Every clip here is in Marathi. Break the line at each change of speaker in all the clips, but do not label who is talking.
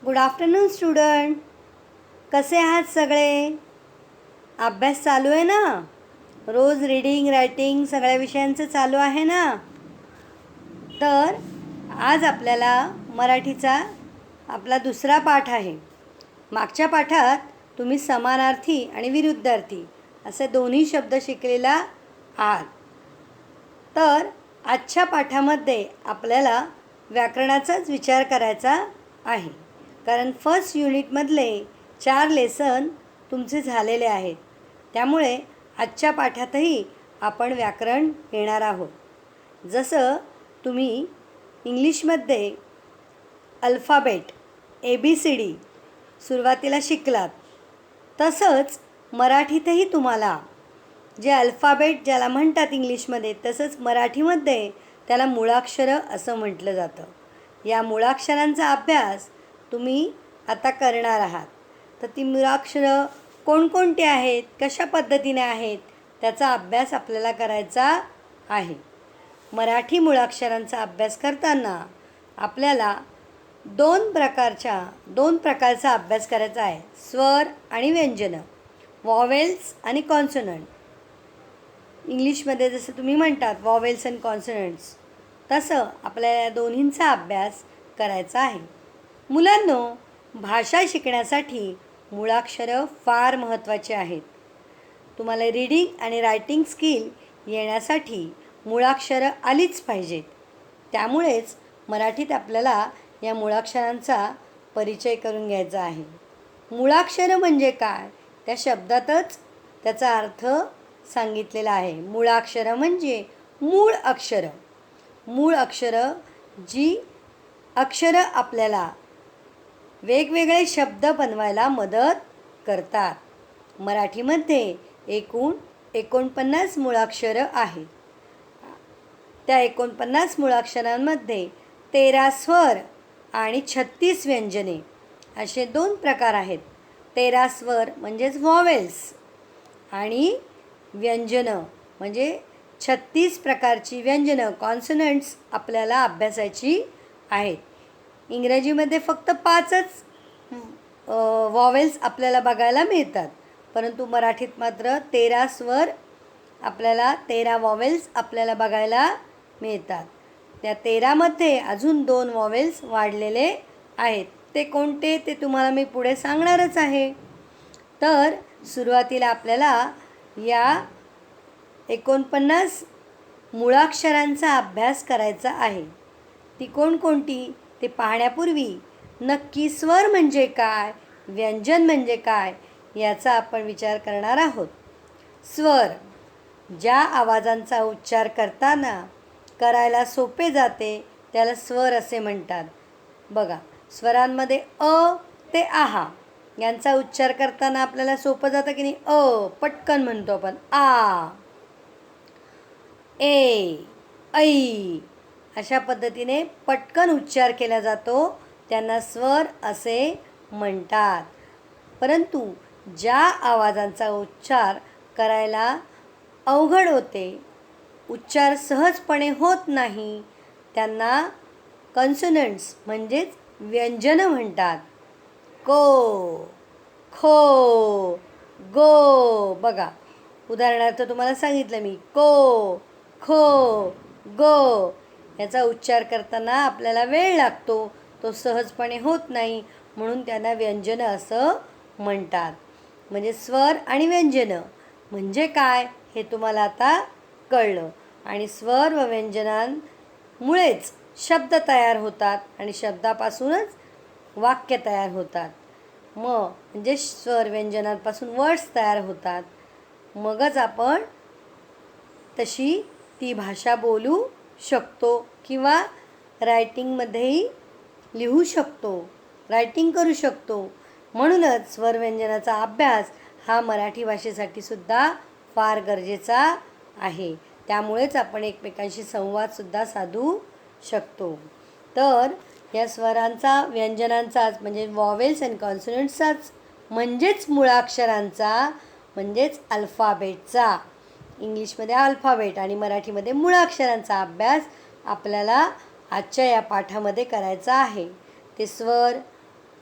Good afternoon student. कसे आहात सगळे? अभ्यास चालू आहे ना? रोज रीडिंग रायटिंग सगळ्या विषयांचं चालू आहे ना? तर आज आपल्याला मराठीचा आपला दुसरा पाठ आहे. मागच्या पाठात तुम्ही समानार्थी आणि विरुद्धार्थी असे दोन्ही शब्द शिकलेला आहात. तर आजच्या पाठामध्ये आपल्याला व्याकरणाचाच विचार करायचा आहे. कारण फर्स्ट युनिटमधले 4 लेसन तुमचे झालेले आहेत. त्यामुळे आजच्या पाठातही आपण व्याकरण घेणार आहोत. जसं तुम्ही इंग्लिशमध्ये अल्फाबेट ABCD सुरुवातीला शिकलात, तसंच मराठीतही तुम्हाला जे अल्फाबेट ज्याला म्हणतात इंग्लिशमध्ये, तसंच मराठीमध्ये त्याला मुळाक्षरं असं म्हटलं जातं. या मुळाक्षरांचा अभ्यास तुम्ही आता करणार आहात. तर ती मुळाक्षरं कोणकोणती आहेत, कशा पद्धतीने आहेत, त्याचा अभ्यास आपल्याला करायचा आहे. मराठी मुळाक्षरांचा अभ्यास करताना आपल्याला दोन प्रकारचा अभ्यास करायचा आहे. स्वर आणि व्यंजनं, वॉवेल्स आणि कॉन्सोनंट. इंग्लिशमध्ये जसं तुम्ही म्हणतात वॉवेल्स अँड कॉन्सोनंट्स, तसं आपल्याला या दोन्हींचा अभ्यास करायचा आहे. मुलांनो, भाषा शिकण्यासाठी मुळाक्षरं फार महत्त्वाची आहेत. तुम्हाला रीडिंग आणि रायटिंग स्किल येण्यासाठी मुळाक्षरं आलीच पाहिजेत. त्यामुळेच मराठीत आपल्याला या मुळाक्षरांचा परिचय करून घ्यायचा आहे. मुळाक्षरं म्हणजे काय, त्या शब्दातच त्याचा अर्थ सांगितलेला आहे. मुळाक्षरं म्हणजे मूळ अक्षरं. मूळ अक्षरं जी अक्षरं आपल्याला वेगवेगळे शब्द बनवायला मदत करतात. मराठीमध्ये एकूण 49 मुळाक्षरं आहेत. त्या 49 मुळाक्षरांमध्ये 13 स्वर आणि 36 व्यंजने असे 2 प्रकार आहेत. 13 स्वर म्हणजेच व्हॉवेल्स आणि व्यंजनं म्हणजे 36 प्रकारची व्यंजनं, कॉन्सोनंट्स आपल्याला अभ्यासाची आहेत. इंग्रजीमध्ये फक्त 5च व्हॉवेल्स आपल्याला बघायला मिळतात, परंतु मराठीत मात्र 13 स्वर आपल्याला 13 व्हॉवेल्स आपल्याला बघायला मिळतात. त्या 13मध्ये अजून 2 व्हॉवेल्स वाढलेले आहेत. ते कोणते ते तुम्हाला मी पुढे सांगणारच आहे. तर सुरुवातीला आपल्याला या 49 मुळाक्षरांचा अभ्यास करायचा आहे. ती कोणकोणती ते पाहण्यापूर्वी नक्की स्वर म्हणजे काय, व्यंजन म्हणजे काय याचा आपण विचार करणार आहोत. स्वर ज्या आवाजांचा उच्चार करताना करायला सोपे जाते त्याला स्वर असे म्हणतात. बघा, स्वरांमध्ये अ ते आहा यांचा उच्चार करताना आपल्याला सोपं जातं की नाही. पटकन म्हणतो आपण आ, ए, ऐ अशा पद्धतीने पटकन उच्चार केला जातो, त्यांना स्वर असे म्हणतात. परंतु ज्या आवाजांचा उच्चार करायला अवघड होते, उच्चार सहजपणे होत नाही, त्यांना कॉन्सोनंट्स म्हणजेच व्यंजनं म्हणतात. को, खो, गो. बघा, उदाहरणार्थ तुम्हाला सांगितलं मी, को, खो, गो याचा उच्चार करताना आपल्याला वेळ लागतो, तो सहजपणे होत नाही, म्हणून त्यांना व्यंजनं असं म्हणतात. म्हणजे स्वर आणि व्यंजनं म्हणजे काय हे तुम्हाला आता कळलं. आणि स्वर व व्यंजनांमुळेच शब्द तयार होतात आणि शब्दापासूनच वाक्य तयार होतात. म्हणजे स्वर व्यंजनांपासून वर्ड्स तयार होतात. मगच आपण तशी ती भाषा बोलू शकतो किंवा रायटिंगमध्येही लिहू शकतो, रायटिंग करू शकतो. म्हणूनच स्वर व्यंजनाचा अभ्यास हा मराठी भाषेसाठी सुद्धा फार गरजेचा आहे. त्यामुळेच आपण एकमेकांशी संवादसुद्धा साधू शकतो. तर या स्वरांचा, व्यंजनांचाच म्हणजे वॉवेल्स अँड कॉन्सोनंट्सचाच म्हणजेच मुळाक्षरांचा म्हणजेच अल्फाबेटचा, इंग्लिशमध्ये अल्फाबेट आणि मराठीमध्ये मुळाक्षरांचा अभ्यास आपल्याला आजच्या या पाठामध्ये करायचा आहे. ते स्वर,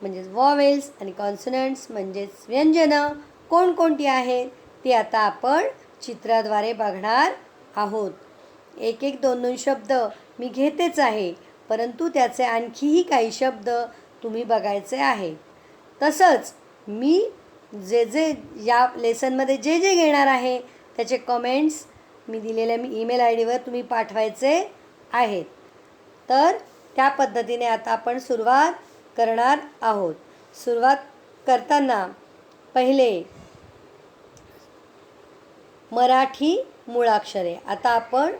म्हणजेच वॉवेल्स आणि कॉन्सनंट्स म्हणजेच व्यंजनं कोणकोणती आहेत ती आता आपण चित्राद्वारे बघणार आहोत. एक एक दोन दोन शब्द मी घेतेच आहे, परंतु त्याचे आणखीही काही शब्द तुम्ही बघायचे आहेत. तसंच मी जे या लेसनमध्ये जे घेणार आहे त्याचे कमेंट्स मी दिलेल्या ईमेल आय डीवर तुम्ही पाठवायचे आहेत. तर त्या पद्धतीने आता आपण सुरुवात करणार आहोत. सुरुवात करताना पहिले मराठी मुळाक्षरे. आता आपण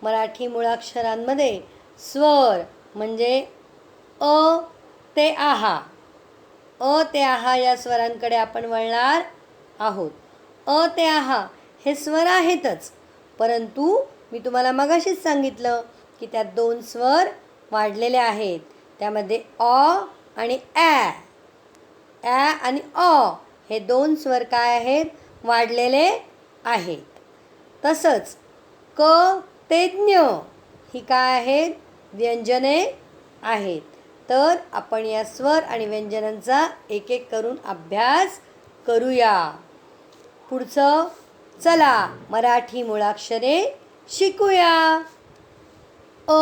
मराठी मुळाक्षरांमध्ये स्वर म्हणजे अ ते आहा, अ ते आहा या स्वरांकडे आपण वळणार आहोत. अ ते आहा हे स्वर आहेतच, परंतु मी तुम्हाला मगाशीच सांगितलं की त्यात दोन स्वर वाढलेले आहेत. त्यामध्ये अ आणि ॲ, ॲ आणि अ हे दोन स्वर काय आहेत, वाढलेले आहेत. तसंच क ते ज्ञ ही काय आहेत, व्यंजने आहेत. तर आपण या स्वर आणि व्यंजनांचा एक एक करून अभ्यास करूया. पुढचं चला मराठी मुळाक्षरे शिकूया. अ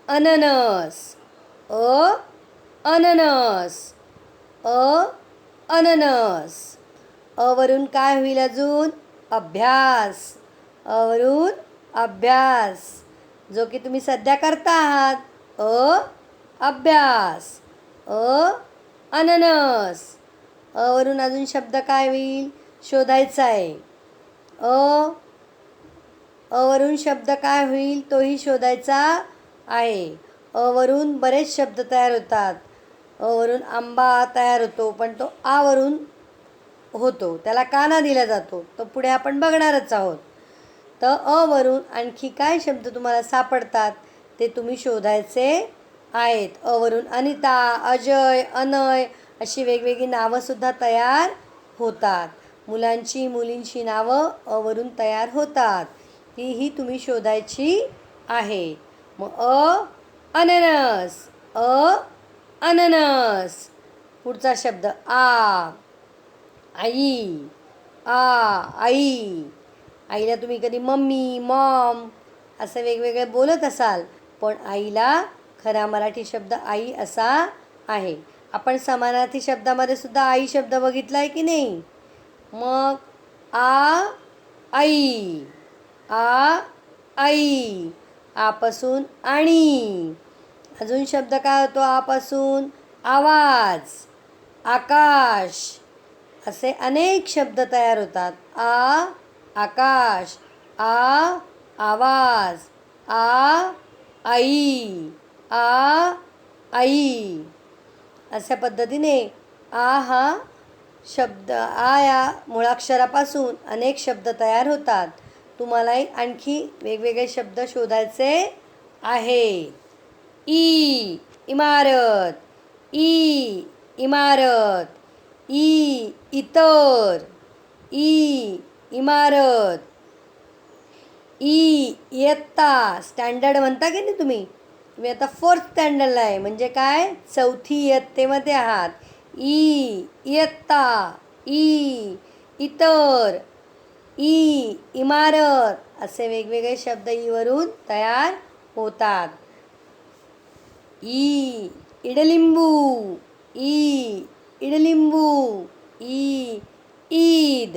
अननस, अननस, अननस. वरून काय होईल अजून, अभ्यास. वरून अभ्यास जो की तुम्ही सध्या करता आहात. अभ्यास, अननस. वरून अजून शब्द काय होईल शोधायचा आहे. वरून शब्द काय होईल तोही शोधायचा आहे. वरून बरेच शब्द तयार होतात. वरून आंबा तयार होतो, पण तो वरून होतो, त्याला काना दिला जातो, तो पुढे आपण बघणारच आहोत. तर वरून आणखी काय शब्द तुम्हाला सापडतात ते तुम्ही शोधायचे आहेत. वरून अनिता, अजय, अनय अशी वेगवेगळी नावंसुद्धा तयार होतात. मुलांची मुलींची नावं वरून तयार होतात, तीही तुम्ही शोधायची आहेत. मग अननस, अननस. पुढचा शब्द आई, आई. आईला तुम्ही कधी मम्मी, मॉम असं वेगवेगळे बोलत असाल, पण आईला खरा मराठी शब्द आई असा आहे. आपण समानार्थी शब्दामध्ये सुद्धा आई शब्द बघितला आहे की नाही. मग आई, आई. आपासून आणि. अजून शब्द काय होतो आपासून, आवाज, आकाश असे अनेक शब्द तयार होतात. आकाश, आवाज, आई, आई. अशा पद्धतीने हा शब्द या मुळाक्षरापासून अनेक शब्द तयार होतात. तुम्हालाही आणखी वेगवेगळे शब्द शोधायचे आहेत. इमारत, इमारत. इतर, इमारत. इयत्ता, स्टँडर्ड म्हणता की नाही तुम्ही आता 4th स्टँडर्डला आहे, म्हणजे काय, 4थी इयत्तेमध्ये आहात. इयत्ता, इतर, इमारत असे वेगवेगळे शब्द वरून तयार होतात. इडलिंबू, इडलिंबू. ईद, ईद.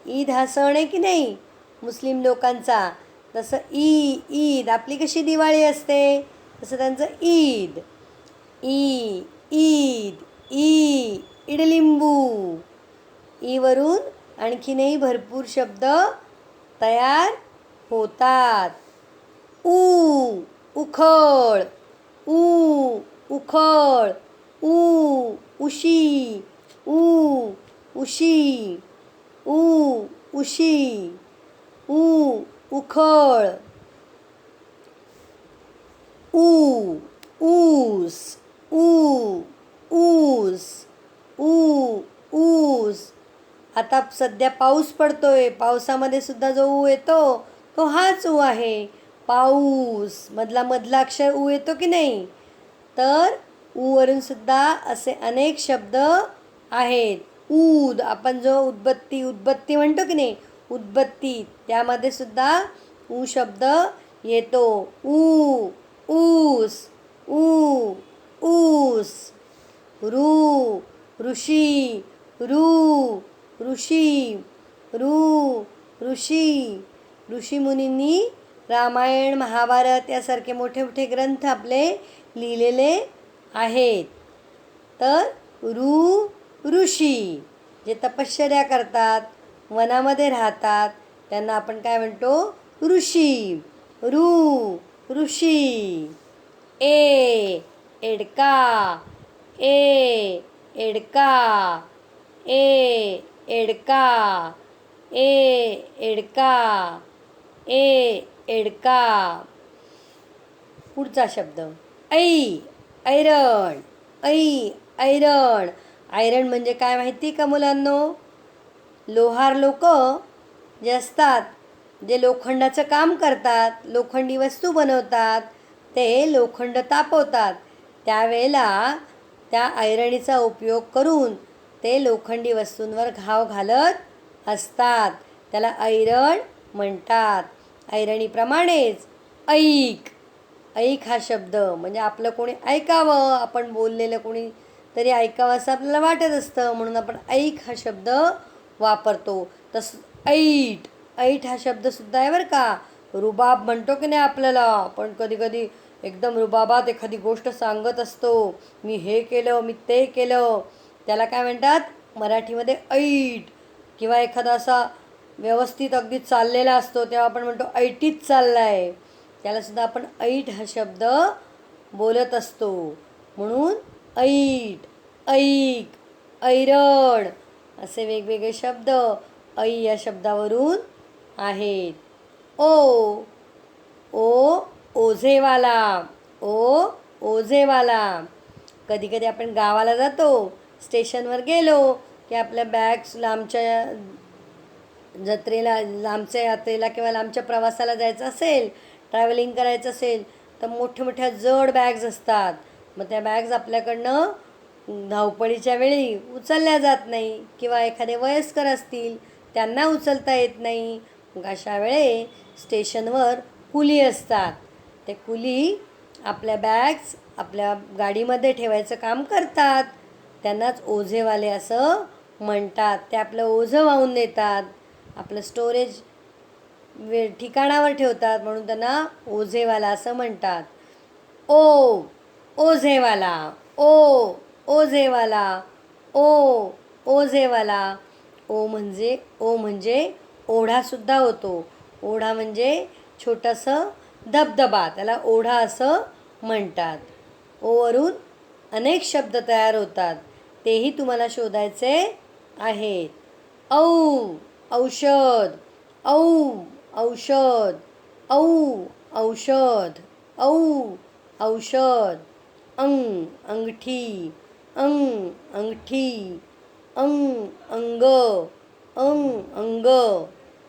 ईद हा सण आहे की नाही मुस्लिम लोकांचा. तसं ईद आपली कशी दिवाळी असते तसं त्यांचं ईद. ईद, इडलिंबू. वरून आणखीनही भरपूर शब्द तयार होतात. उखळ, उखळ. उशी, उशी. उशी, उखळ. ऊस, ऊस. ऊस. आता सध्या पाऊस पडतोय, पावसामध्ये सुद्धा जो येतो तो हाच आहे. पाऊस. मधला अक्षर ऊ येतो की नाही. तर ऊ वरून सुद्धा असे अनेक शब्द आहेत. ऊद, आपण जो उदबत्ती म्हणतो की नाही, उदबत्ती, त्यामध्ये सुद्धा ऊ शब्द येतो. ऊस, ऊस. ऋ, ऋषी, ऋषी, ऋषी. ऋषीमुनींनी रामायण, महाभारत यासारखे मोठे मोठे ग्रंथ आपले लिहिलेले आहेत. तर ऋषी जे तपश्चर्या करतात, वनामध्ये राहतात, त्यांना आपण काय म्हणतो? ऋषी. ऋषी. एडका, एडका, एडका, एडका, एडका. पुढचा शब्द ऐरण. ऐरण. ऐरण म्हणजे काय माहिती का मुलांनो? लोहार लोक जे असतात, जे लोखंडाचं काम करतात, लोखंडी वस्तू बनवतात, ते लोखंड तापवतात, त्यावेळेला त्या ऐरणीचा उपयोग करून ते लोखंडी वस्तूंवर घाव घालत असतात. त्याला ऐरण म्हणतात. ऐरणीप्रमाणेच ऐक हा शब्द म्हणजे आपलं कोणी ऐकावं, आपण बोललेलं कोणी तरी ऐकावं असं आपल्याला वाटत असतं, म्हणून आपण ऐक हा शब्द वापरतो. तसं ऐट हा शब्दसुद्धा आहे बरं का. रुबाब म्हणतो की नाही आपल्याला, आपण कधी कधी एकदम रुबाबात एखादी गोष्ट सांगत असतो, मी हे केलं, मी ते केलं, त्याला काय म्हणतात मराठीमध्ये ऐट. किंवा एखादा असा व्यवस्थित अगदी चाललेला असतो, तेव्हा आपण म्हणतो ऐटीत चालला आहे, त्यालासुद्धा आपण ऐट हा शब्द बोलत असतो. म्हणून ऐट, ऐक, ऐरण असे वेगवेगळे शब्द ऐ या शब्दावरून आहेत. ओझेवाला. ओझेवाला. कधी कधी आपण गावाला जातो, स्टेशनवर गेलो की आपल्या बॅग्स लांबच्या जत्रेला, लांबच्या यात्रेला किंवा लांबच्या प्रवासाला जायचं असेल, ट्रॅव्हलिंग करायचं असेल, तर मोठ्या जड बॅग्स असतात. मग त्या बॅग्स आपल्याकडनं धावपळीच्या वेळी उचलल्या जात नाही, किंवा एखादे वयस्कर असतील त्यांना उचलता येत नाही. मग अशा वेळे स्टेशनवर कुली असतात. ते कुली आपल्या बॅग्स आपल्या गाडीमध्ये ठेवायचं काम करतात. त्यांनाच ओझेवाले असं म्हणतात. ते आपलं ओझं वाहून नेतात, आपलं स्टोरेज ठिकाणावर ठेवतात, म्हणून त्यांना ओझेवाला असं म्हणतात. ओझेवाला. ओझेवाला. ओझेवाला. ओ म्हणजे ओढासुद्धा होतो. ओढा म्हणजे छोटंसं धबधबा, त्याला ओढा असं म्हणतात. ओवरून अनेक शब्द तयार होतात, तेही तुम्हाला शोधायचे आहेत. औषध. औषध. औषध. औषध. अंगठी. अंगठी. अंग. अंग.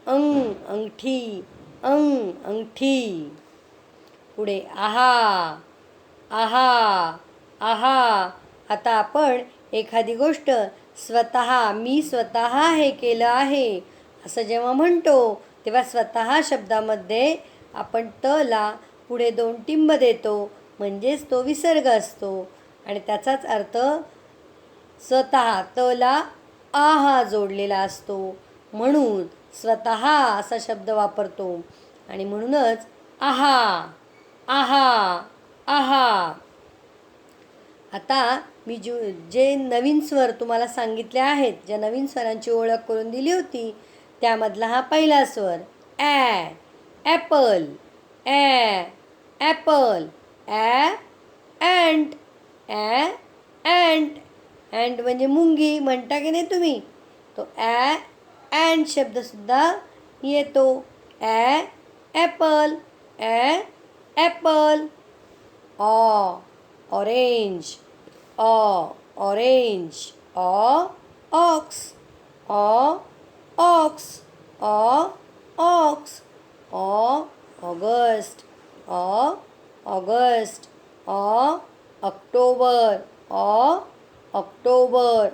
अंगठी. अंगठी. पुढे आहा. आता आपण एखादी गोष्ट मी स्वतः हे केलं आहे असं जेव्हा म्हणतो, तेव्हा स्वतः शब्दामध्ये आपण ला पुढे 2 टिंब देतो, म्हणजेच तो विसर्ग असतो आणि त्याचाच अर्थ स्वतः ला आहा जोडलेला असतो, म्हणून स्वतः असा शब्द वापरतो. आणि म्हणूनच आहा. आता मी जे नवीन स्वर तुम्हाला सांगितले आहेत, ज्या नवीन स्वरांची ओळख करून दिली होती, त्यामधला हा पहिला स्वर ॲपल. ॲपल. अँट. अँट म्हणजे मुंगी म्हणता की नाही तुम्ही, तो अँट शब्दसुद्धा येतो. Apple. Apple. Orange. Orange. Ox. Ox. August. August, October, October,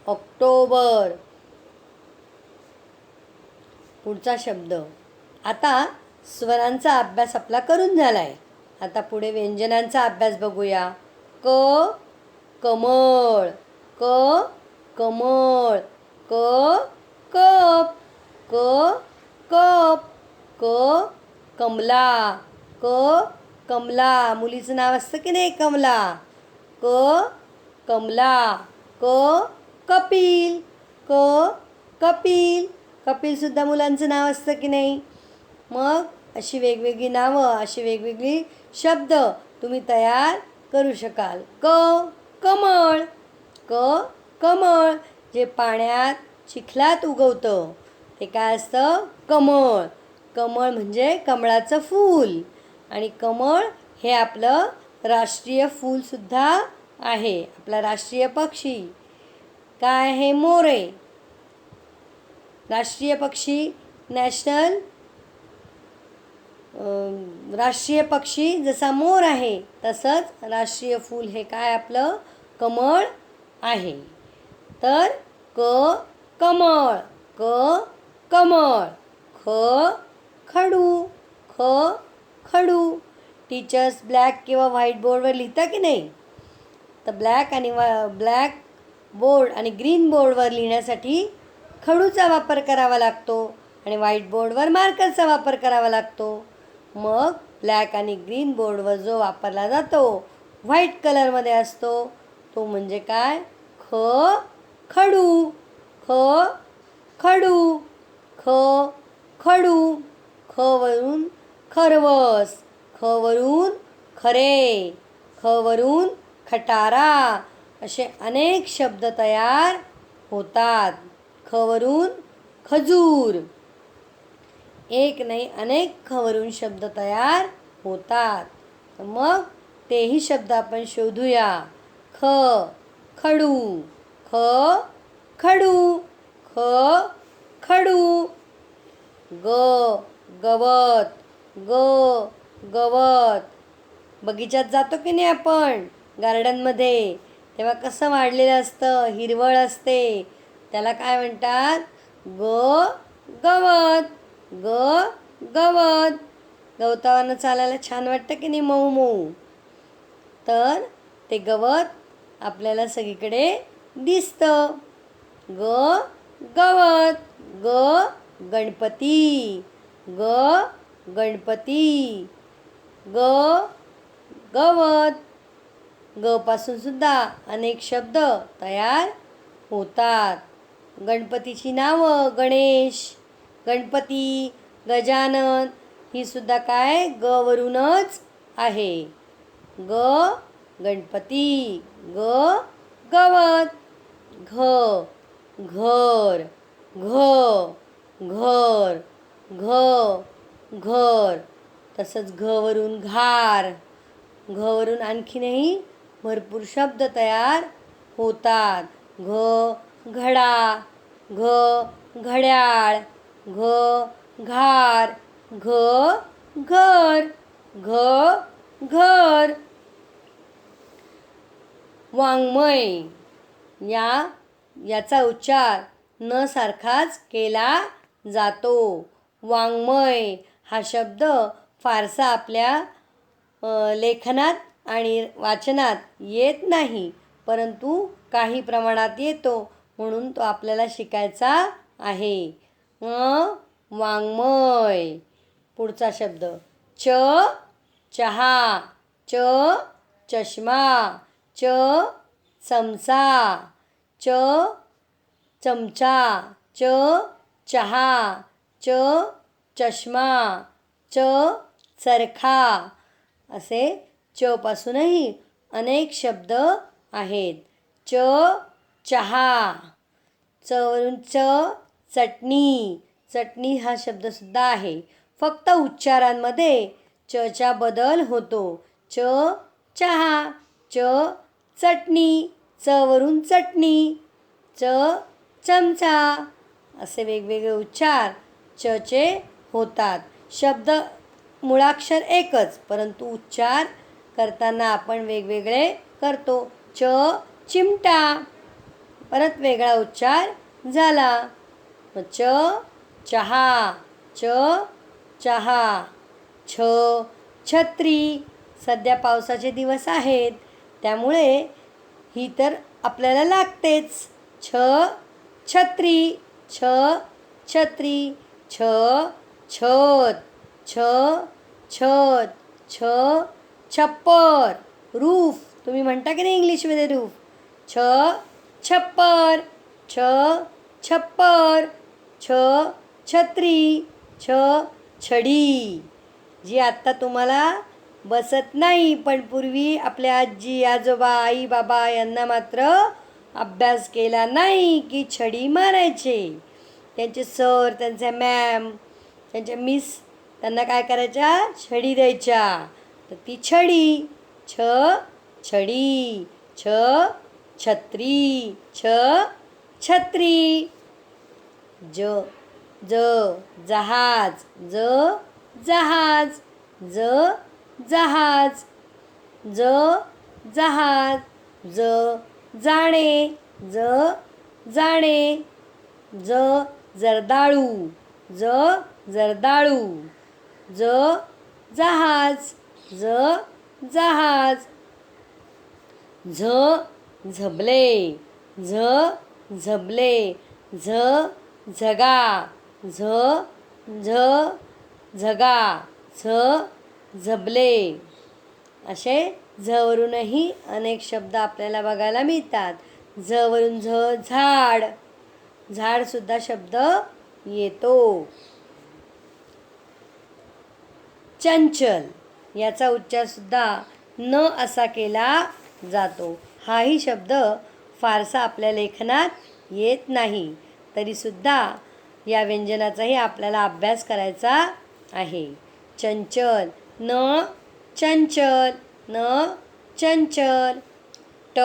October. पुढचा शब्द. आता स्वरांचा अभ्यास आपला करून झाला आहे. आता पुढे व्यंजनांचा अभ्यास बघूया. क कमळ, क कमळ, क कप, क कप, क कमला, क कमला. मुलीचं नाव असतं की नाही कमला. क कमला, क कपिल, क कपिल. कपिलसुद्धा मुलांचं नाव असतं की नाही. मग अशी वेगवेगळी नावं, अशी वेगवेगळी शब्द तुम्ही तयार करू शकाल. क कमळ, क कमळ. जे पाण्यात चिखलात उगवतं ते काय असतं? कमळ. कमळ म्हणजे कमळाचं फूल. आणि कमळ हे आपलं राष्ट्रीय फूलसुद्धा आहे. आपला राष्ट्रीय पक्षी काय आहे? मोर आहे. राष्ट्रीय पक्षी नॅशनल राष्ट्रीय पक्षी जसा मोर आहे तसंच राष्ट्रीय फूल हे काय आपलं? कमळ आहे. तर क कमळ, क कमळ. ख खडू, ख खडू. टीचर्स ब्लॅक किंवा व्हाईट बोर्डवर लिहिता की नाही. तर ब्लॅक बोर्ड आणि ग्रीन बोर्डवर लिहिण्यासाठी खडूचा वापर करावा लागतो आणि व्हाईट बोर्डवर मार्करचा वापर करावा लागतो. मग ब्लॅक आणि ग्रीन बोर्डवर जो वापरला जातो व्हाईट कलरमध्ये असतो तो म्हणजे काय? ख खडू, ख खडू, ख खडू. ख वरून खरवस, ख वरून खरे, ख वरून खटारा. असे अनेक शब्द तयार होतात. ख वरून खजूर. एक नाही अनेक ख वरून शब्द तयार होतात. मग तेही शब्द आपण शोधूया. ख खडू, ख खडू, ख खडू. ग गवत, ग गवत. बगीचात जातो की नाही आपण गार्डनमध्ये, तेव्हा कसं वाढलेलं असतं? हिरवळ असते. त्याला काय म्हणतात? गवत, गवत. गवतावरनं चालायला छान वाटतं की नाही? मऊ मऊ. तर ते गवत आपल्याला सगळीकडे दिसतं. गवत. गणपती, गणपती. गवत. ग पासून सुद्धा अनेक शब्द तयार होतात. गणपतीची नावं गणेश, गणपती, गजानन ही सुद्धा काय? ग वरूनच आहे. गणपती, गवत. घर, घर. तसंच घ वरून घार. घ वरून आणखीनही भरपूर शब्द तयार होतात. घडा, घड्याळ, घार, घर, घर. वाङ्मय. याचा उच्चार न सारखाच केला जातो. वाङ्मय हा शब्द फारसा आपल्या लेखनात आणि वाचनात येत नाही, परंतु काही प्रमाणात येतो, म्हणून तो आपल्याला शिकायचा आहे. वाङ्मय. पुढचा शब्द. चहा, चष्मा, चमचा, चमचा, चहा, चष्मा, चरखा. असे च पासूनही अनेक शब्द आहेत. चहा. च वरून चटणी. चटणी हा शब्दसुद्धा आहे. फक्त उच्चारांमध्ये चचा बदल होतो. चहा, चटणी, च वरून चटणी, चमचा. असे वेगवेगळे उच्चार चचे होतात. शब्द मुळाक्षर एकच, परंतु उच्चार करताना आपण वेगवेगळे करतो. च चिमटा, परत वेगळा उच्चार झाला. च चहा, च चहा. छ छत्री, सध्या पावसाचे दिवस आहेत त्यामुळे ही तर आपल्याला लागतेच. छ छत्री, छ छत्री. छ छत, छ छत. छ छप्पर, रूफ. तुम्ही म्हणता की नाही इंग्लिशमध्ये रूफ. छ छप्पर, छ छप्पर. छ छत्री, छ छडी, जी आत्ता तुम्हाला बसत नाही, पण पूर्वी आपल्या आजी आजोबा आई बाबा यांना मात्र अभ्यास केला नाही की छडी मारायचे. त्यांचे सर, त्यांच्या मॅम, त्यांच्या मिस त्यांना काय करायच्या, छडी द्यायच्या. तर ती छडी. छ छडी. छ छत्री, छ छत्री. ज ज जहाज, ज जहाज. ज जहाज. ज जहाज. ज जाणे, ज जाणे. ज जर्दाळू, ज जर्दाळू. ज जहाज, ज जहाज. झ झबले, झ झबले. झ झगा, झ झ झगा. झ झबले. असे झवरूनही अनेक शब्द आपल्याला बघायला मिळतात. झवरून झाड, झाडसुद्धा शब्द येतो. चंचल, याचा उच्चारसुद्धा न असा केला जातो. हाही शब्द फारसा आपल्या लेखनात येत नाही, तरीसुद्धा या व्यंजनाचाही आपल्याला अभ्यास करायचा आहे. चंचल, न चंचल, न चंचल. ट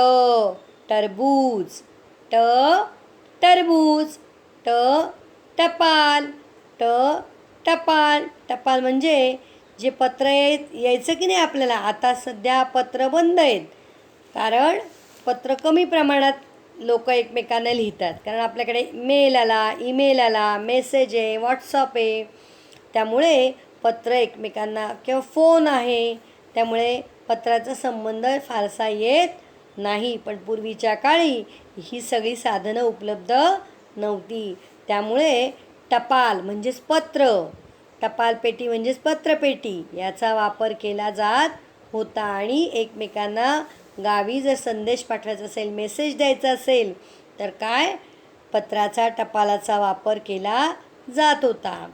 टरबूज, ट टरबूज. ट टपाल, ट टपाल. टपाल म्हणजे जे पत्र यायचं की नाही आपल्याला, आता सध्या पत्र बंद आहेत, कारण पत्र कमी प्रमाणात लोक एकमेकांना लिहितात, कारण आपल्याकडे मेल आला, ईमेल आला, मेसेज आहे, व्हॉट्सअप आहे, त्यामुळे पत्र एकमेकांना किंवा फोन आहे, त्यामुळे पत्राचा संबंध फारसा येत नाही. पण पूर्वीच्या काळी ही सगळी साधनं उपलब्ध नव्हती, त्यामुळे टपाल म्हणजेच पत्र, टपालपेटी म्हणजेच पत्रपेटी याचा वापर केला जात होता. आणि एकमेकांना गावी जर संदेश पाठवायचा असेल, मेसेज द्यायचा असेल, तर काय पत्राचा, टपालाचा वापर केला जात होता.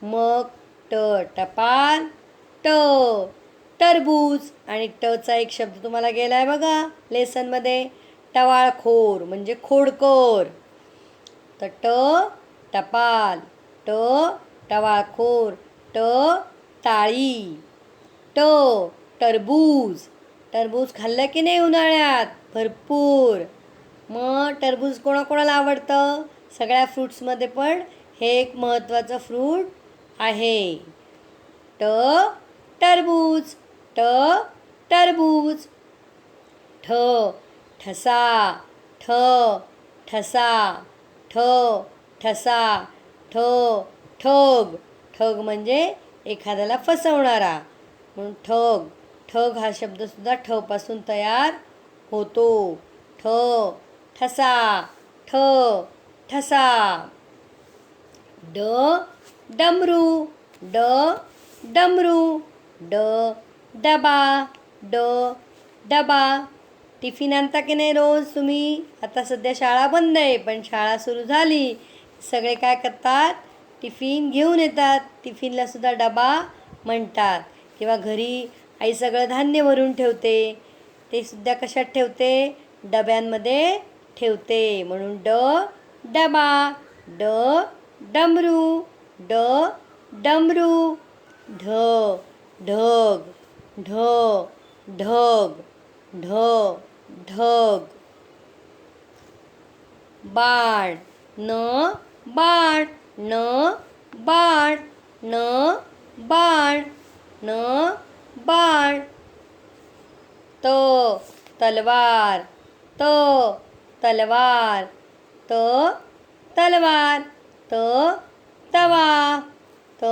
मग ट टपाल, ट टरबूज. आणि टचा एक शब्द तुम्हाला गेला आहे बघा लेसनमध्ये, टवाळखोर म्हणजे खोडकर. तर ट टपाल, ट टवाळखोर. ट टाळी. ट टरबूज. टरबूज खाल्लं की नाही उन्हाळ्यात भरपूर. मग टरबूज कोणाकोणाला आवडतं, सगळ्या फ्रूट्समध्ये पण हे एक महत्त्वाचं फ्रूट आहे. ट टरबूज, ट टरबूज. ठ ठसा, ठ ठसा. ठ ठसा. ठ ठग. ठग म्हणजे एखाद्याला फसवणारा, म्हणून ठग. ठग हा शब्दसुद्धा ठ पासून तयार होतो. ठ ठसा, ठ ठसा. ड डमरू, ड डमरू. ड डबा, ड डबा. टिफिन आणता की नाही रोज तुम्ही, आता सध्या शाळा बंद आहे, पण शाळा सुरू झाली सगळे काय करतात, टिफिन घेऊन येतात. टिफिनलासुद्धा डबा म्हणतात. किंवा घरी आई सगळं धान्य भरून ठेवते, ते सुद्धा कशात ठेवते, डब्यांमध्ये ठेवते, म्हणून ड डबा. ड डमरू, ड डमरू. ढ ढग, ढ ढग. ढ ढग. बाण, न बाण, न बाण, न बाण. न बाण, त तलवार, त तलवार, त तलवार, त तवा, त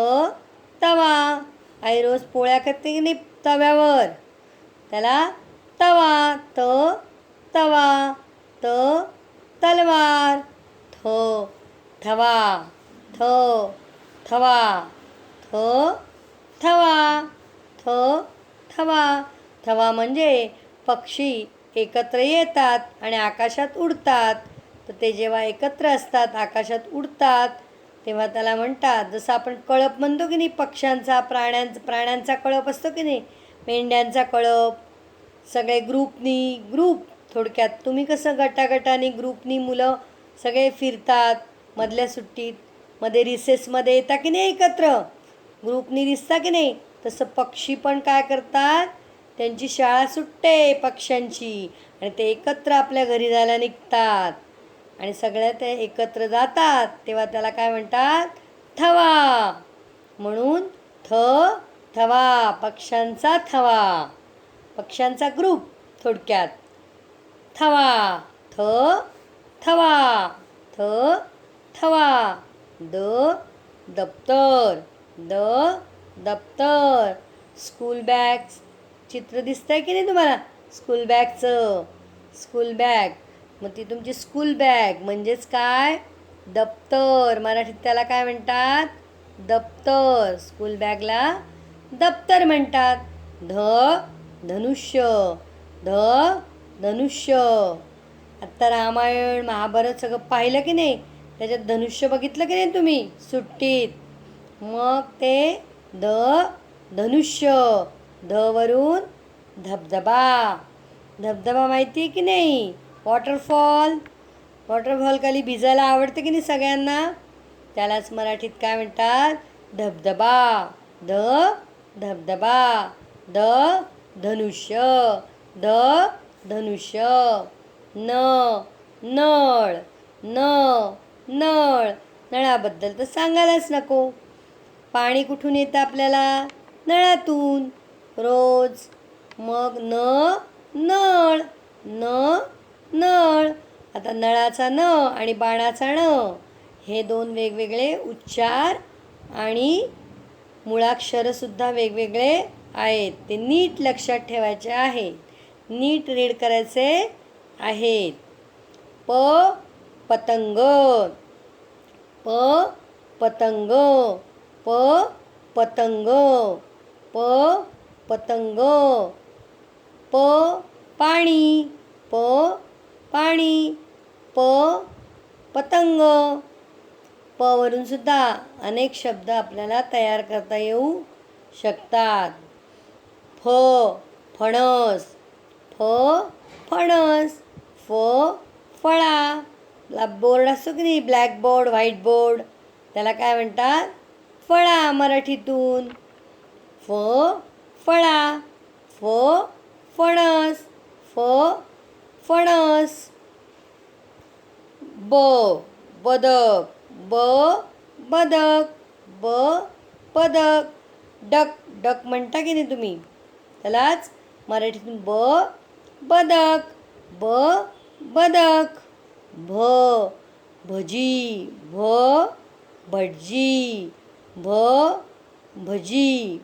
तवा. आई रोज पोळ्या करते की नाही तव्यावर, त्याला तवा, त तवा, त तलवार, थ थवा, थ थवा, थ थवा, थ थवा. थवा म्हणजे पक्षी एकत्र येतात आणि आकाशात उडतात. तर ते जेव्हा एकत्र असतात, आकाशात उडतात, तेव्हा त्याला म्हणतात, जसं आपण कळप म्हणतो की नाही पक्ष्यांचा, प्राण्यांचा कळप असतो की नाही, मेंढ्यांचा कळप, सगळे ग्रुप थोडक्यात. तुम्ही कसं गटागटाने ग्रुपनी मुलं सगळे फिरतात मधल्या सुट्टीत, मध्ये रिसेसमध्ये येता की नाही एकत्र, ग्रुपनी दिसता की नाही, तसं पक्षी पण काय करतात, त्यांची शाळा सुटते पक्ष्यांची आणि ते एकत्र आपल्या घरी जायला निघतात आणि सगळ्या ते एकत्र जातात, तेव्हा त्याला काय म्हणतात, थवा. म्हणून थवा, पक्ष्यांचा थवा, पक्ष्यांचा ग्रुप थोडक्यात. थवा, थ थवा, थ थवा. दप्तर, दप्तर. स्कूल बॅग चित्र दिसतंय की नाही तुम्हाला, स्कूल बॅगचं, स्कूल बॅग. मग ती तुमची स्कूल बॅग म्हणजेच काय, दप्तर. मराठीत त्याला काय म्हणतात, दप्तर. स्कूल बॅगला दप्तर म्हणतात. धनुष्य, धनुष्य. आत्ता रामायण महाभारत सगळं पाहिलं की नाही, त्याच्यात धनुष्य बघितलं की नाही तुम्ही सुट्टीत, मग ते धनुष्य. वरून धबधबा, धबधबा माहिती आहे की नाही, वॉटरफॉल खाली भिजायला आवडते की नाही सगळ्यांना, त्यालाच मराठीत काय म्हणतात, धबधबा. धबधबा. धनुष्य, धनुष्य. नळ, नळ. नळाबद्दल तर सांगायलाच नको. पाणी कुठून येतं आपल्याला, नळातून रोज. मग नळ, नळ. आता नळाचा न आणि बाणाचा ण हे दोन वेगवेगळे उच्चार आणि मुळाक्षरसुद्धा वेगवेगळे आहेत. ते नीट लक्षात ठेवायचे आहेत, नीट रीड करायचे आहेत. पतंग, पतंग, पतंग, पतंग. पाणी, पाणी, पतंग. वरून सुद्धा अनेक शब्द आपल्याला तयार करता येऊ शकतात. फणस, फणस. फळा. बोर्ड असतो की नाही, ब्लॅक बोर्ड, व्हाईट बोर्ड, त्याला काय म्हणतात, फळा मराठीतून. फळा. फणस, फणस. बदक, बदक, बदक. डक म्हणता की नाही तुम्ही, त्यालाच मराठीतून बदक, बदक. भजी, भटजी, भजी,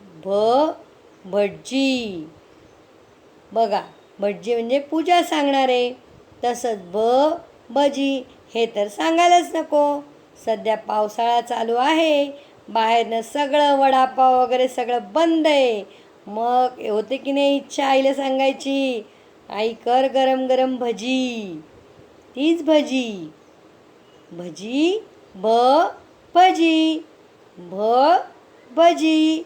भटजी. बघा, भटजी म्हणजे पूजा सांगणारे, तसंच भजी हे तर सांगायलाच नको. सध्या पावसाळा चालू आहे, बाहेरनं सगळं वडापाव वगैरे सगळं बंद आहे. मग होते की नाही इच्छा आईला सांगायची, आई कर गरम गरम भजी. तीच भजी. भजी, भजी, भजी.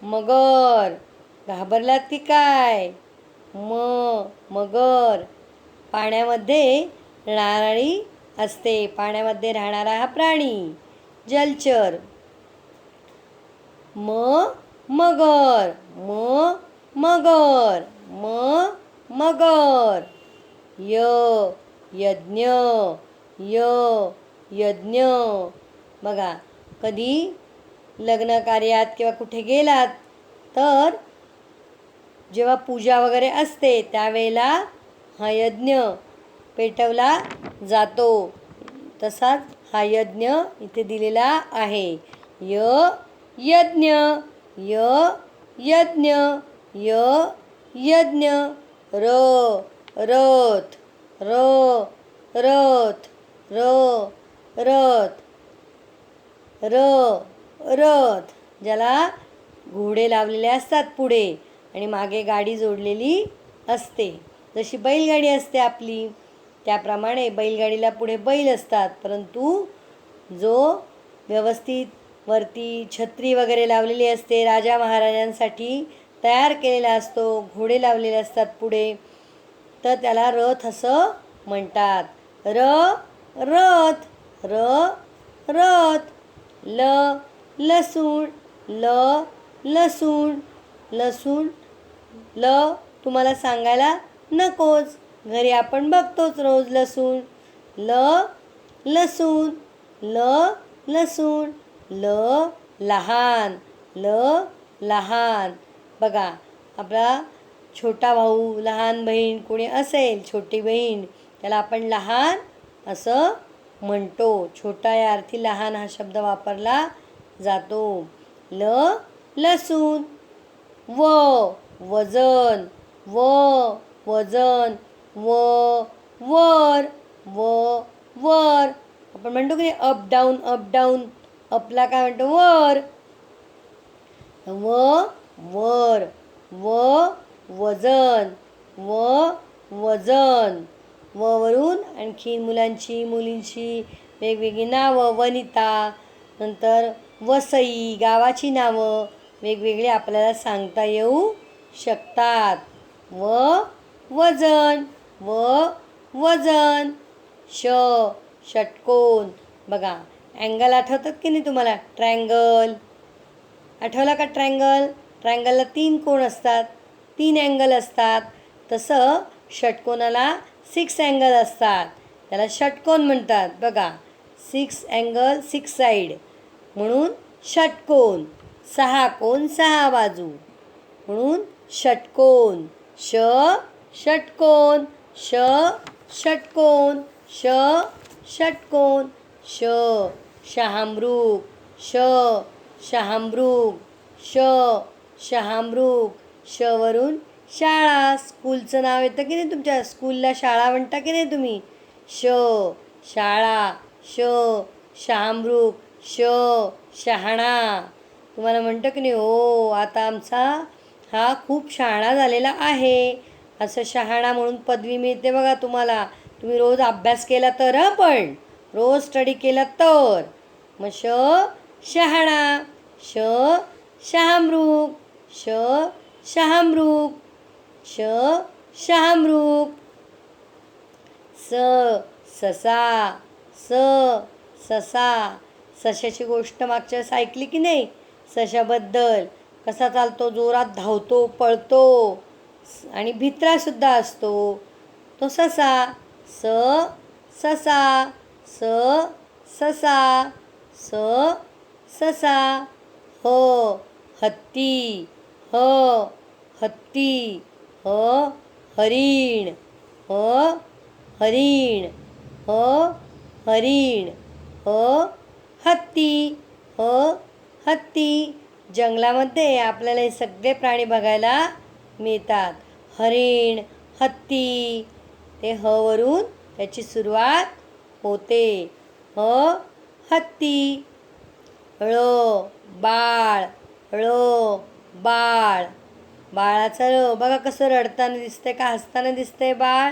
मगर. घाबरलात की काय, मगर. पाण्यामध्ये राहणारी असते, पाण्यामध्ये राहणारा हा प्राणी, जलचर. मगर, मगर, मगर. यज्ञ, यज्ञ. बघा, कधी लग्न कार्यात किंवा कुठे गेलात तर जेव्हा पूजा वगैरे असते त्यावेळेला हा यज्ञ पेटवला जातो. तसाच हा यज्ञ इथे दिलेला आहे. यज्ञ यज्ञ यज्ञ रथ रथ रथ रथ ज्याला घोडे लावलेले असतात पुढे आणि मागे गाडी जोडलेली असते. जशी बैलगाडी असते आपली त्याप्रमाणे बैलगाडीला पुढे बैल असतात, परंतु जो व्यवस्थित वरती छत्री वगैरे लावलेली असते राजा महाराजांसाठी तयार केलेला असतो, घोडे लावलेले असतात पुढे, तर त्याला रथ असं म्हणतात. रथ रथ लसूण लसूण लसूण तुम्हाला सांगायला नकोच, घरी आपण बघतोच रोज लसूण. लसूण लसूण लहान लहान. बघा आपला छोटा भाऊ लहान बहीण कोणी असेल छोटी बहीण त्याला आपण लहान असं म्हणतो. छोटा या अर्थी लहान हा शब्द वापरला जातो. लसूण वजन वजन वर आपण म्हणतो की नाही अप डाऊन अपला काय म्हणतो वर वजन वजन वरून आणखी मुलींची वेगवेगळी नावं वनिता, नंतर वसई गावाची नावं वेगवेगळी आपल्याला सांगता येऊ शकतात. वजन षटकोन. बघा अँगल आठवतात की नाही तुम्हाला? ट्रायंगल आठवला का? ट्रायंगलला 3 कोण असतात, 3 अँगल असतात. तसं षटकोनाला 6 अँगल असतात, त्याला षटकोन म्हणतात. बघा 6 अँगल 6 साईड म्हणून षटकोन. 6 कोण 6 बाजू म्हणून षटकोन. षटकोन षटकोन षटकोन शहामृग शहामृग श वरून शाळा. स्कूलचं नाव येतं की नाही तुमच्या? स्कूलला शाळा म्हणता की नाही तुम्ही? शाळा शहामृग शहाणा. तुम्हाला म्हणतं की नाही हो आता आमचा हा खूप शहाणा झालेला आहे, असं शहाणा म्हणून पदवी मिळते बघा तुम्हाला. तुम्ही रोज अभ्यास केला तर, पण रोज स्टडी केला तर. मग शहाणा शहामृग शहामृग शहामृग. ससा ससा. सशाची गोष्ट मागच्या वेळेस ऐकली की नाही? सशाबद्दल कसा चालतो, जोरात धावतो, पळतो आणि भित्रासुद्धा असतो तो ससा. ससा ससा ससा. हत्ती हरिण हरिण हत्ती हत्ती. जंगलामध्ये आपल्याला हे सगळे प्राणी बघायला मिळतात. हरिण हत्ती ते ह वरून त्याची सुरुवात होते. हत्ती. बाळ बाळाचं बघा कसं रडताना दिसतंय का हसताना दिसतंय बाळ?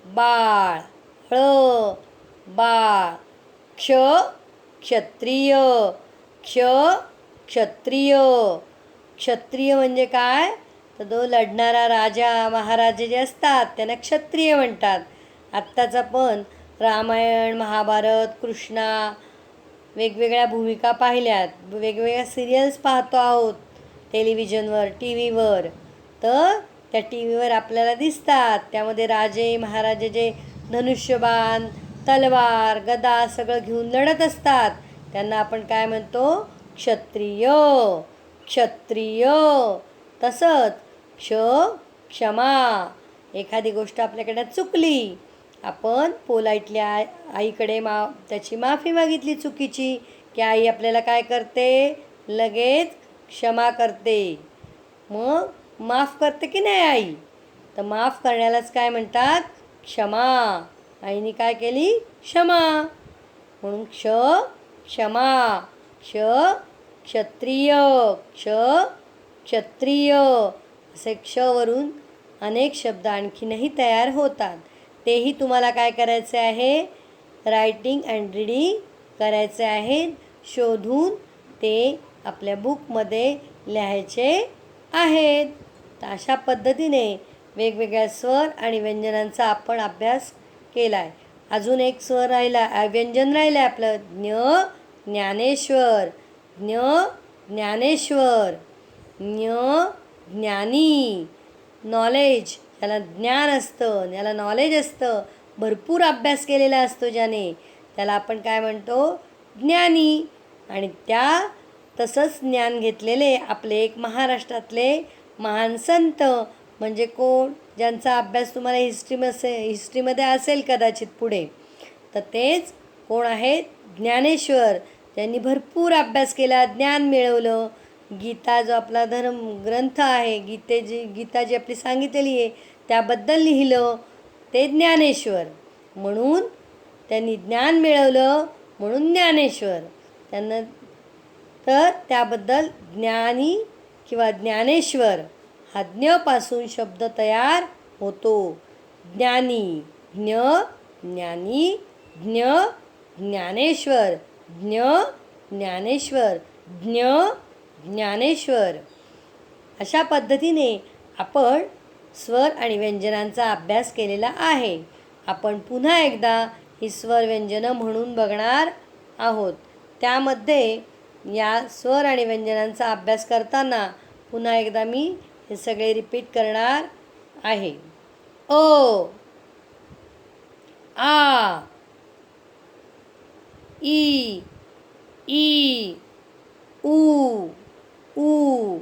बाळ बाळ. क्षत्रिय क्षत्रिय म्हणजे काय? तर तो लढणारा राजा महाराजे जे असतात त्यांना क्षत्रिय म्हणतात. आत्ताचा पण रामायण महाभारत कृष्णा वेगवेगळ्या भूमिका पाहिल्यात, वेगवेगळ्या सिरियल्स पाहतो आहोत टेलिव्हिजनवर टी व्हीवर, तर त्या टी व्हीवर आपल्याला दिसतात. त्यामध्ये राजे महाराजे जे धनुष्यबाण तलवार गदा सगळं घेऊन लढत असतात त्यांना आपण काय म्हणतो? क्षत्रिय. क्षत्रिय. तसंच क्षमा. एखादी गोष्ट आपल्याकडे चुकली, आपण पोलाइटली आईकडे त्याची माफी मागितली चुकीची, की आई आपल्याला काय करते? लगेच क्षमा करते. मग माफ करते की नाही आई? तर माफ करण्यालाच काय म्हणतात? क्षमा. आईने काय केली? क्षमा. म्हणून क्षमा. क्षत्रिय. क्षत्रिय. असे क्षवरून अनेक शब्द आणखीनही तयार होतात. तेही तुम्हाला काय करायचे आहे? रायटिंग अँड रीडिंग करायचे आहेत. शोधून ते आपल्या बुकमध्ये लिहायचे आहेत. तर अशा पद्धतीने वेगवेगळ्या स्वर आणि व्यंजनांचा आपण अभ्यास केला आहे. अजून एक स्वर राहिला, व्यंजन राहिलं आहे आपलं. ज्ञानेश्वर. ज्ञानेश्वर. ज्ञानी. नॉलेज. ज्याला ज्ञान असतं, ज्याला नॉलेज असतं, भरपूर अभ्यास केलेला असतो ज्याने, त्याला आपण काय म्हणतो? ज्ञानी. आणि तसंच ज्ञान घेतलेले आपले एक महाराष्ट्रातले महान संत म्हणजे कोण? ज्यांचा अभ्यास तुम्हाला हिस्ट्रीमध्ये असेल कदाचित पुढे, तर तेच कोण आहेत? ज्ञानेश्वर. त्यांनी भरपूर अभ्यास केला, ज्ञान मिळवलं. गीता जो आपला धर्म ग्रंथ आहे, गीता जी आपली सांगितलेली आहे त्याबद्दल लिहिलं, ते ज्ञानेश्वर. म्हणून त्यांनी ज्ञान मिळवलं म्हणून ज्ञानेश्वर. तर त्याबद्दल ज्ञानी किंवा ज्ञानेश्वर हा ज्ञपासून शब्द तयार होतो. ज्ञानी. ज्ञानी. ज्ञानेश्वर. ज्ञानेश्वर. ज्ञानेश्वर. अशा पद्धतीने आपण स्वर आणि व्यंजनांचा अभ्यास केलेला आहे. आपण पुन्हा एकदा ही स्वर व्यंजनं म्हणून बघणार आहोत. त्यामध्ये या स्वर आणि व्यंजनांचा अभ्यास करताना पुन्हा एकदा मी हे सगळे रिपीट करणार आहे. ओ, आ, ई, ई, ऊ, ऊ.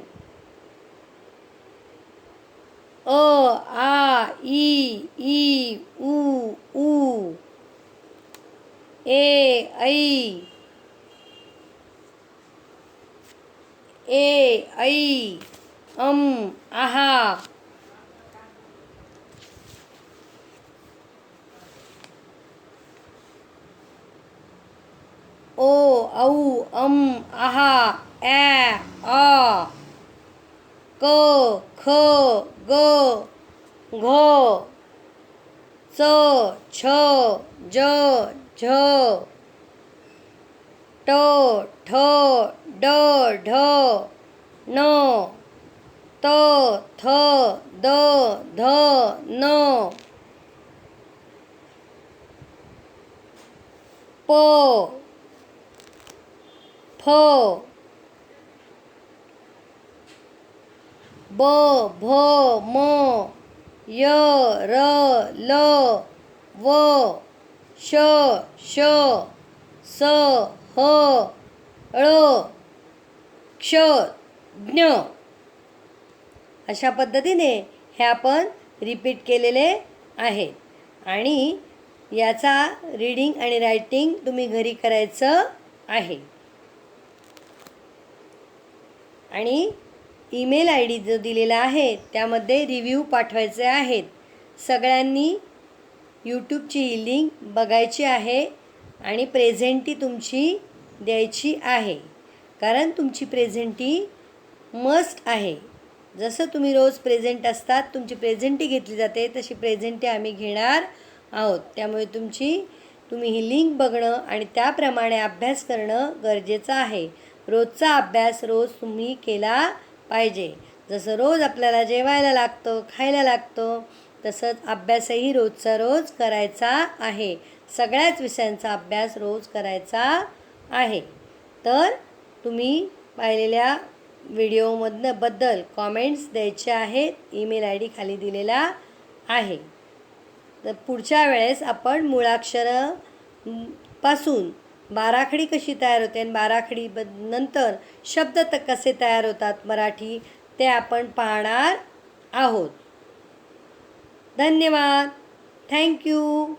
अ, आ, ई, ऊ, ऊ. ए, ऐ. ऐ. आहा. ओ, औ, आहा. ॲ, आ. क, ख, ग, घ. च, छ, ज, झ. ट, ठ, ड, ढ. न, त, थ, द, ध, न. प, फ. ब, भ, म. य, र, ल. व, श, स, ह, ळ. क्ष, ज्ञ. अशा पद्धतीने हे आपण रिपीट केलेले आहेत. आणि याचा रीडिंग आणि रायटिंग तुम्ही घरी करायचं आहे. आणि ईमेल ID जो दिलेला आहे त्यामध्ये रिव्ह्यू पाठवायचे आहेत. सगळ्यांनी यूट्यूबची लिंक बघायची आहे आणि प्रेझेंटी तुमची द्यायची आहे. कारण तुमची प्रेझेंटी मस्ट आहे. जसं तुम्ही रोज प्रेझेंट असतात, तुमची प्रेझेंटी घेतली जाते, तशी प्रेझेंटी आम्ही घेणार आहोत. त्यामुळे तुम्ही ही लिंक बघणं आणि त्याप्रमाणे अभ्यास करणं गरजेचं आहे. रोजचा अभ्यास रोज तुम्ही केला पाहिजे. जसं रोज आपल्याला जेवायला लागतं, खायला लागतं, तसंच अभ्यासही रोजचा रोज करायचा आहे. सगळ्याच विषयांचा अभ्यास रोज करायचा आहे. तर तुम्ही पाहिलेल्या व्हिडिओबद्दल कॉमेंट्स द्यायचे आहेत. ईमेल ID खाली दिलेला आहे. तर पुढच्या वेळेस आपण मूळाक्षरं पासून बाराखडी कशी तयार होते आणि बाराखडी नंतर शब्द कसे तयार होतात मराठी, ते आपण पाहणार आहोत. धन्यवाद. थँक्यू.